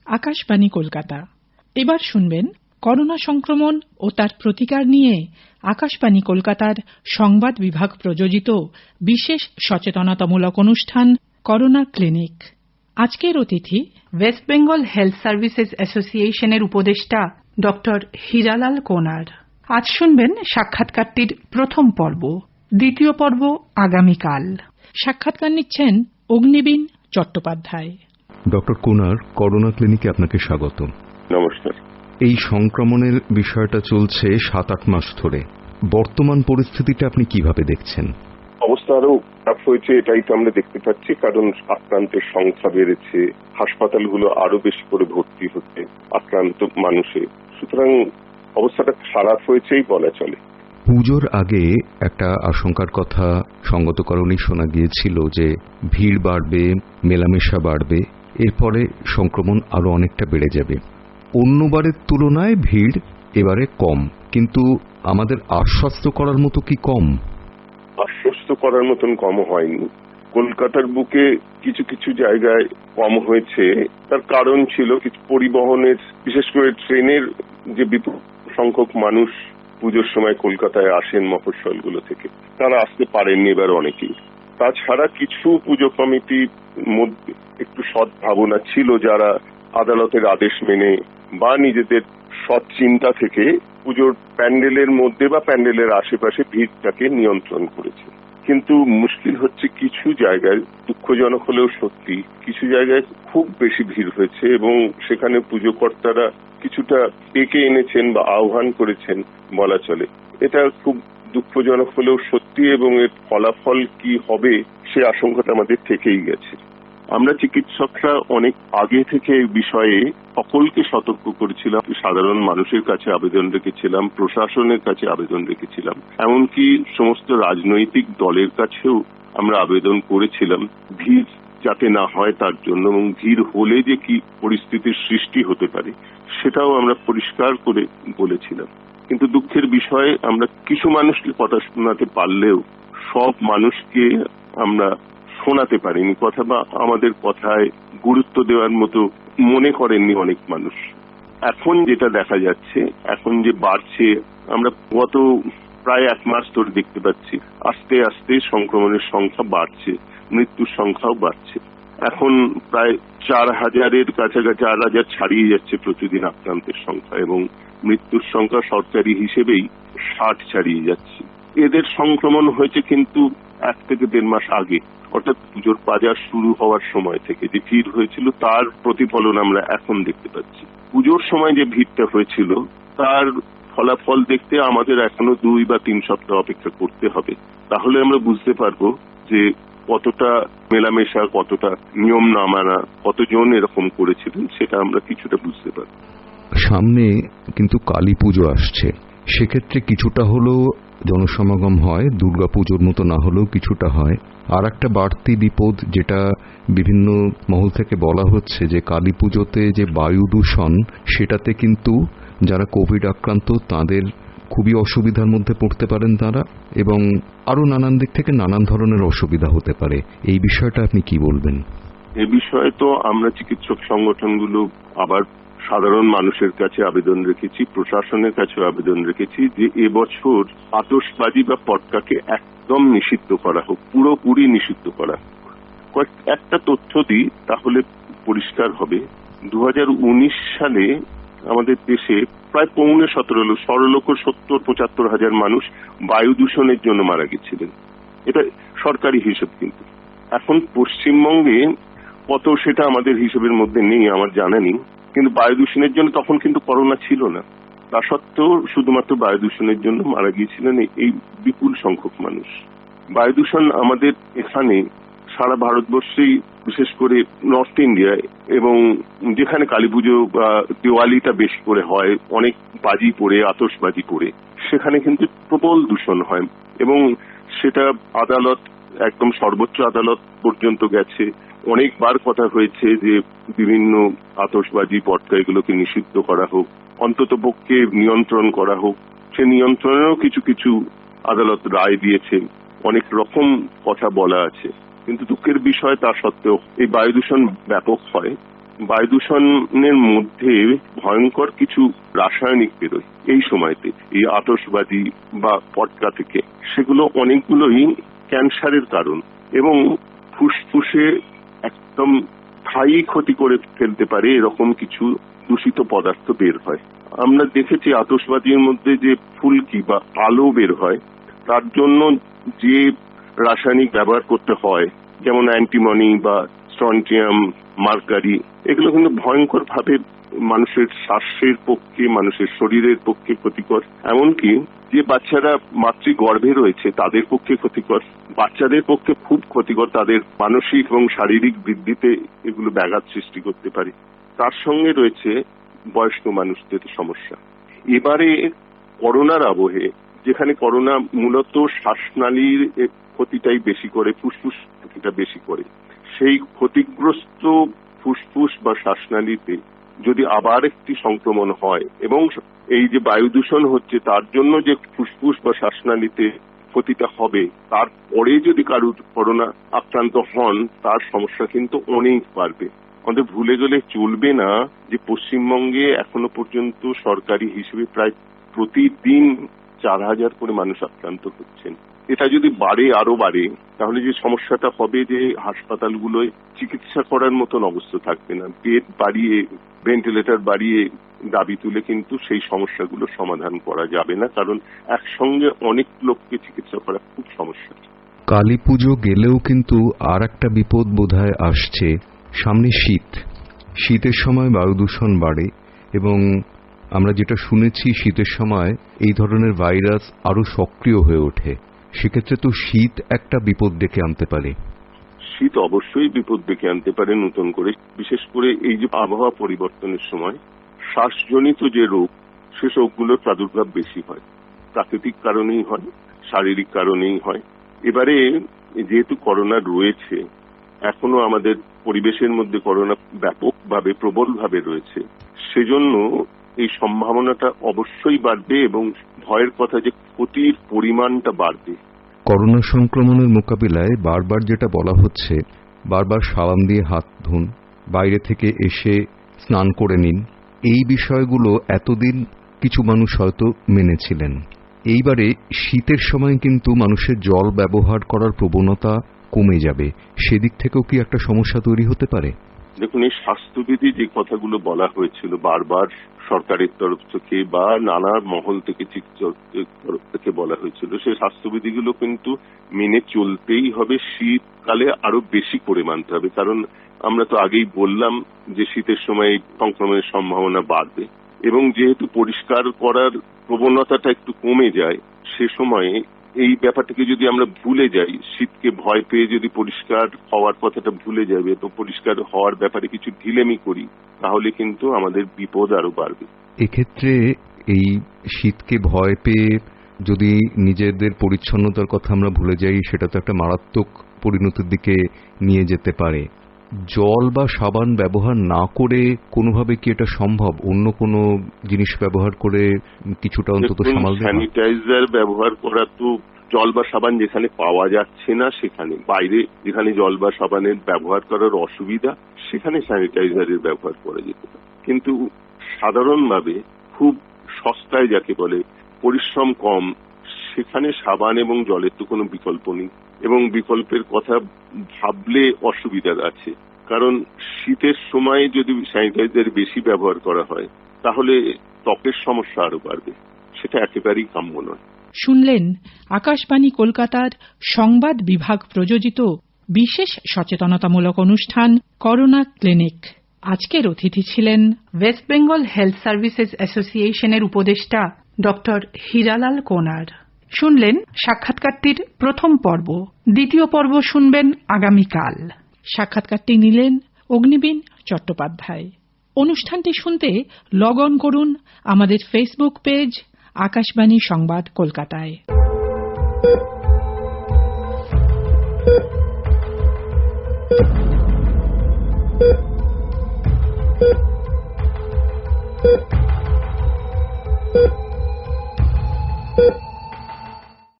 আকাশবাণী কলকাতা। এবার শুনবেন করোনা সংক্রমণ ও তার প্রতিকার নিয়ে আকাশবাণী কলকাতার সংবাদ বিভাগ প্রযোজিত বিশেষ সচেতনতামূলক অনুষ্ঠান করোনা ক্লিনিক। আজকের অতিথি ওয়েস্ট বেঙ্গল হেলথ সার্ভিসেস অ্যাসোসিয়েশনের উপদেষ্টা ডক্টর হীরালাল কোনার। আজ শুনবেন সাক্ষাৎকারটির প্রথম পর্ব। দ্বিতীয় পর্ব আগামীকাল। সাক্ষাৎকার নিচ্ছেন অগ্নিবীণ চট্টোপাধ্যায়। ডক্টর কোনার, করোনা ক্লিনিকে আপনাকে স্বাগত। নমস্কার। এই সংক্রমণের বিষয়টা চলছে 7-8 মাস ধরে। বর্তমান পরিস্থিতিটা আপনি কিভাবে দেখছেন? অবস্থা আরো খারাপ হয়েছে, এটাই তো আমরা দেখতে পাচ্ছি, কারণ আক্রান্তের সংখ্যা বেড়েছে, হাসপাতালগুলো আরো বেশি করে ভর্তি হচ্ছে আক্রান্ত মানুষে। সুতরাং অবস্থাটা খারাপ হয়েছেই বলা চলে। পুজোর আগে একটা আশঙ্কার কথা সঙ্গত কারণেই শোনা গিয়েছিল যে ভিড় বাড়বে, মেলামেশা বাড়বে, এরপরে সংক্রমণ আরো অনেকটা বেড়ে যাবে। অন্যবারের তুলনায় ভিড় এবারে কম, কিন্তু আমাদের আশ্বস্ত করার মতো কি কম? আশ্বস্ত করার মতন কম হয়নি। কলকাতার বুকে কিছু কিছু জায়গায় কম হয়েছে। তার কারণ ছিল কিছু পরিবহনের, বিশেষ করে ট্রেনের যে বিপুল সংখ্যক মানুষ পুজোর সময় কলকাতায় আসেন মফস্বলগুলো থেকে, তারা আসতে পারেননি এবার অনেকেই। তাছাড়া কিছু পুজো কমিটির মধ্যে একটু সৎ ভাবনা ছিল, যারা আদালতের আদেশ মেনে বা নিজেদের সৎ চিন্তা থেকে পুজোর প্যান্ডেলের মধ্যে বা প্যান্ডেলের আশেপাশে ভিড়টাকে নিয়ন্ত্রণ করেছে। কিন্তু মুশকিল হচ্ছে কিছু জায়গায়, দুঃখজনক হলেও সত্যি, কিছু জায়গায় খুব বেশি ভিড় হয়েছে এবং সেখানে পুজো কর্তারা কিছুটা ডেকে এনেছেন বা আহ্বান করেছেন বলা চলে। এটা খুব দুঃখজনক হলেও সত্যি এবং এর ফলাফল কি হবে সে আশঙ্কাটা আমাদের থেকেই গেছে। আমরা চিকিৎসকরা অনেক আগে থেকে এই বিষয়ে সকলকে সতর্ক করেছিলাম, সাধারণ মানুষের কাছে আবেদন রেখেছিলাম, প্রশাসনের কাছে আবেদন রেখেছিলাম, এমনকি সমস্ত রাজনৈতিক দলের কাছেও আমরা আবেদন করেছিলাম ভিড় যাতে না হয় তার জন্য, এবং ভিড় হলে যে কি পরিস্থিতির সৃষ্টি হতে পারে সেটাও আমরা পরিষ্কার করে বলেছিলাম। কিন্তু দুঃখের বিষয়ে আমরা কিছু মানুষকে কথা শোনাতে পারলেও সব মানুষকে আমরা শোনাতে পারিনি কথা, বা আমাদের কথায় গুরুত্ব দেওয়ার মতো মনে করেননি অনেক মানুষ। এখন যেটা দেখা যাচ্ছে, এখন যে বাড়ছে, আমরা গত প্রায় 1 মাস ধরে দেখতে পাচ্ছি আস্তে আস্তে সংক্রমণের সংখ্যা বাড়ছে, মৃত্যুর সংখ্যাও বাড়ছে। এখন প্রায় 4,000-এর কাছাকাছি, 4,000 ছাড়িয়ে যাচ্ছে প্রতিদিন আক্রান্তের সংখ্যা, এবং মৃত্যুর সংখ্যা সরকারি হিসেবেই 60 ছাড়িয়ে যাচ্ছে। এদের সংক্রমণ হয়েছে কিন্তু 1 থেকে 1.5 মাস আগে, অর্থাৎ পুজোর বাজার শুরু হওয়ার সময় থেকে যে ভিড় হয়েছিল তার প্রতিফলন আমরা এখন দেখতে পাচ্ছি। পুজোর সময় যে ভিড়টা হয়েছিল তার ফলাফল দেখতে আমাদের এখনো 2 বা 3 সপ্তাহ অপেক্ষা করতে হবে। তাহলে আমরা বুঝতে পারবো যে কতটা মেলামেশা, কতটা নিয়ম না মানা, কতজন এরকম করেছিলেন, সেটা আমরা কিছুটা বুঝতে পারবো। সামনে কিন্তু কালী পুজো আসছে, সেক্ষেত্রে কিছুটা হলেও জনসমাগম হয়, দুর্গাপুজোর মতো না হলেও কিছুটা হয়। আর একটা বাড়তি বিপদ যেটা বিভিন্ন মহল থেকে বলা হচ্ছে যে কালী পুজোতে যে বায়ু দূষণ, সেটাতে কিন্তু যারা কোভিড আক্রান্ত তাদের খুবই অসুবিধার মধ্যে পড়তে পারেন তারা, এবং আরো নানান দিক থেকে নানান ধরনের অসুবিধা হতে পারে। এই বিষয়টা আপনি কি বলবেন? এই বিষয়ে তো আমরা চিকিৎসক সংগঠনগুলো আবার সাধারণ মানুষের কাছে আবেদন রেখেছি, প্রশাসনের কাছে আবেদন রেখেছি যে এবছর আতশবাজি বা পটকাকে একদম নিষিদ্ধ করা হোক, পুরোপুরি নিষিদ্ধ করা হোক। একটা তথ্য দিই তাহলে পরিষ্কার হবে। 2019 সালে আমাদের দেশে প্রায় 17,75,000 মানুষ বায়ু দূষণের জন্য মারা গেছিলেন। এটা সরকারি হিসেব। কিন্তু এখন পশ্চিমবঙ্গে কত সেটা আমাদের হিসেবের মধ্যে নেই, আমার জানা নেই। কিন্তু বায়ু দূষণের জন্য তখন কিন্তু করোনা ছিল না, তা সত্ত্বেও শুধুমাত্র বায়ু দূষণের জন্য মারা গিয়েছিলেন এই বিপুল সংখ্যক মানুষ। বায়ু দূষণ আমাদের এখানে সারা ভারতবর্ষেই, বিশেষ করে নর্থ ইন্ডিয়ায় এবং যেখানে কালী পুজো বা দিওয়ালিটা বেশি করে হয়, অনেক বাজি পড়ে, আতশবাজি পড়ে, সেখানে কিন্তু প্রবল দূষণ হয় এবং সেটা আদালত, একদম সর্বোচ্চ আদালত পর্যন্ত গেছে। অনেকবার কথা হয়েছে যে বিভিন্ন আতশবাজি, পটকা এগুলোকে নিষিদ্ধ করা হোক, অন্তত পক্ষে নিয়ন্ত্রণ করা হোক। সে নিয়ন্ত্রণেও কিছু কিছু আদালত রায় দিয়েছে। অনেক রকম কথা বলা আছে, কিন্তু দুঃখের বিষয় তা সত্ত্বেও এই বায়ু দূষণ ব্যাপক হয়। বায়ু দূষণের মধ্যে ভয়ঙ্কর কিছু রাসায়নিক বেরোয় এই সময়তে, এই আতশবাজি বা পটকা থেকে। সেগুলো অনেকগুলোই ক্যান্সারের কারণ এবং ফুসফুসে একদম স্থায়ী ক্ষতি করে ফেলতে পারে এরকম কিছু দূষিত পদার্থ বের হয়। আমরা দেখেছি আতশবাজির মধ্যে যে ফুলকি বা আলো বের হয়, তার জন্য যে রাসায়নিক ব্যবহার করতে হয়, যেমন অ্যান্টিমনি বা স্ট্রনটিয়াম, মার্কারি, এগুলো কিন্তু ভয়ঙ্কর ভাবে মানুষের শ্বাসের পক্ষে, মানুষের শরীরের পক্ষে ক্ষতিকর। এমনকি যে বাচ্চারা মাতৃগর্ভে রয়েছে তাদের পক্ষে ক্ষতিকর, বাচ্চাদের পক্ষে খুব ক্ষতিকর, তাদের মানসিক এবং শারীরিক বৃদ্ধিতে এগুলো ব্যাঘাত সৃষ্টি করতে পারে। তার সঙ্গে রয়েছে বয়স্ক মানুষদের সমস্যা। এবারে করোনার আবহে, যেখানে করোনা মূলত শ্বাসনালীর ক্ষতিটাই বেশি করে, ফুসফুস ক্ষতিটা বেশি করে, সেই ক্ষতিগ্রস্ত ফুসফুস বা শ্বাসনালীতে যদি আবার একটি সংক্রমণ হয় এবং এই যে বায়ু দূষণ হচ্ছে তার জন্য যে ফুসফুস বা শ্বাসনালীতে ক্ষতিটা হবে, তারপরে যদি কারুর করোনা আক্রান্ত হন, তার সমস্যা কিন্তু অনেক বাড়বে। আমাদের ভুলে গেলে চলবে না যে পশ্চিমবঙ্গে এখনো পর্যন্ত সরকারি হিসেবে প্রায় প্রতিদিন 4,000 করে মানুষ আক্রান্ত হচ্ছেন। এটা যদি বাড়ে, আরো বাড়ে, তাহলে যে সমস্যাটা হবে যে হাসপাতালগুলোয় চিকিৎসা করার মতন অবস্থা থাকবে না। বেড বাড়িয়ে, ভেন্টিলেটর বাড়িয়ে দাবি তুলে কিন্তু সেই সমস্যাগুলো সমাধান করা যাবে না, কারণ একসঙ্গে অনেক লোককে চিকিৎসা করা খুব সমস্যা। কালী পুজো গেলেও কিন্তু আর একটা বিপদ বোধহয় আসছে। সামনে শীত, শীতের সময় বায়ু দূষণ বাড়ে এবং আমরা যেটা শুনেছি শীতের সময় এই ধরনের ভাইরাস আরো সক্রিয় হয়ে ওঠে। সেক্ষেত্রে তো শীত একটা বিপদ ডেকে আনতে পারে। শীত অবশ্যই বিপদ ডেকে আনতে পারে নতুন করে, বিশেষ করে এই যে আবহাওয়া পরিবর্তনের সময় শ্বাসজনিত যে রোগ, সেসবগুলোর প্রাদুর্ভাব বেশি হয়। প্রাকৃতিক কারণেই হয়, শারীরিক কারণেই হয়। এবারে যেহেতু করোনা রয়েছে, এখনো আমাদের পরিবেশের মধ্যে করোনা ব্যাপকভাবে, প্রবলভাবে রয়েছে, সেজন্য এই সম্ভাবনাটা অবশ্যই বাড়বে এবং ভয়ের কথা যে ক্ষতির পরিমাণটা বাড়বে। করোনা সংক্রমণের মোকাবিলায় বারবার যেটা বলা হচ্ছে, বারবার সাবান দিয়ে হাত ধুন, বাইরে থেকে এসে স্নান করে নিন, এই বিষয়গুলো এতদিন কিছু মানুষ হয়তো মেনেছিলেন। এইবারে শীতের সময় কিন্তু মানুষের জল ব্যবহার করার প্রবণতা কমে যাবে। সেদিক থেকেও কি একটা সমস্যা তৈরি হতে পারে? দেখুন, এই স্বাস্থ্যবিধি যে কথাগুলো বলা হয়েছিল বারবার সরকারের তরফ থেকে বা নানা মহল থেকে, চিকিৎসকের তরফ থেকে বলা হয়েছিল, সেই স্বাস্থ্যবিধিগুলো কিন্তু মেনে চলতেই হবে। শীতকালে আরো বেশি করে মানতে হবে, কারণ আমরা তো আগেই বললাম যে শীতের সময় সংক্রমণের সম্ভাবনা বাড়বে এবং যেহেতু পরিষ্কার করার প্রবণতাটা একটু কমে যায়, সে সময়ে এই ব্যাপারটাকে যদি আমরা ভুলে যাই, শীতকে ভয় পেয়ে যদি পরিষ্কার হওয়ার কথাটা ভুলে যাবে তো পরিষ্কার হওয়ার ব্যাপারে কিছু ঢিলেমি করি, তাহলে কিন্তু আমাদের বিপদ আরো বাড়বে। এক্ষেত্রে এই শীতকে ভয় পেয়ে যদি নিজেদের পরিচ্ছন্নতার কথা আমরা ভুলে যাই, সেটা তো একটা মারাত্মক পরিণতির দিকে নিয়ে যেতে পারে। জল বা সাবান ব্যবহার না করে কোনোভাবে কি এটা সম্ভব? অন্য কোনো জিনিস ব্যবহার করে কিছুটা অন্তত সামাল দেওয়া? স্যানিটাইজার ব্যবহার করা তো, জল বা সাবান যেখানে পাওয়া যাচ্ছে না সেখানে, বাইরে যেখানে জল বা সাবানের ব্যবহার করার অসুবিধা, সেখানে স্যানিটাইজারের ব্যবহার করা যেতে পারে। কিন্তু সাধারণভাবে খুব সস্তায়, যাকে বলে পরিশ্রম কম, সেখানে সাবান এবং জলের তো কোনো বিকল্প নেই এবং বিকল্পের কথা ভাবলে অসুবিধা আছে। কারণ শীতের সময় যদি স্যানিটাইজার বেশি ব্যবহার করা হয়, তাহলে ত্বকের সমস্যা আরো বাড়বে, সেটা একেবারেই কাম্য নয়। শুনলেন আকাশবাণী কলকাতার সংবাদ বিভাগ প্রযোজিত বিশেষ সচেতনতামূলক অনুষ্ঠান করোনা ক্লিনিক। আজকের অতিথি ছিলেন ওয়েস্ট বেঙ্গল হেলথ সার্ভিসেস অ্যাসোসিয়েশনের উপদেষ্টা ডক্টর হীরালাল কোনার। শুনলেন সাক্ষাৎকারটির প্রথম পর্ব। দ্বিতীয় পর্ব শুনবেন আগামীকাল। সাক্ষাৎকারটি নিলেন অগ্নিবীণ চট্টোপাধ্যায়। অনুষ্ঠানটি শুনতে লগ অন করুন আমাদের ফেসবুক পেজ আকাশবাণী সংবাদ কলকাতায়।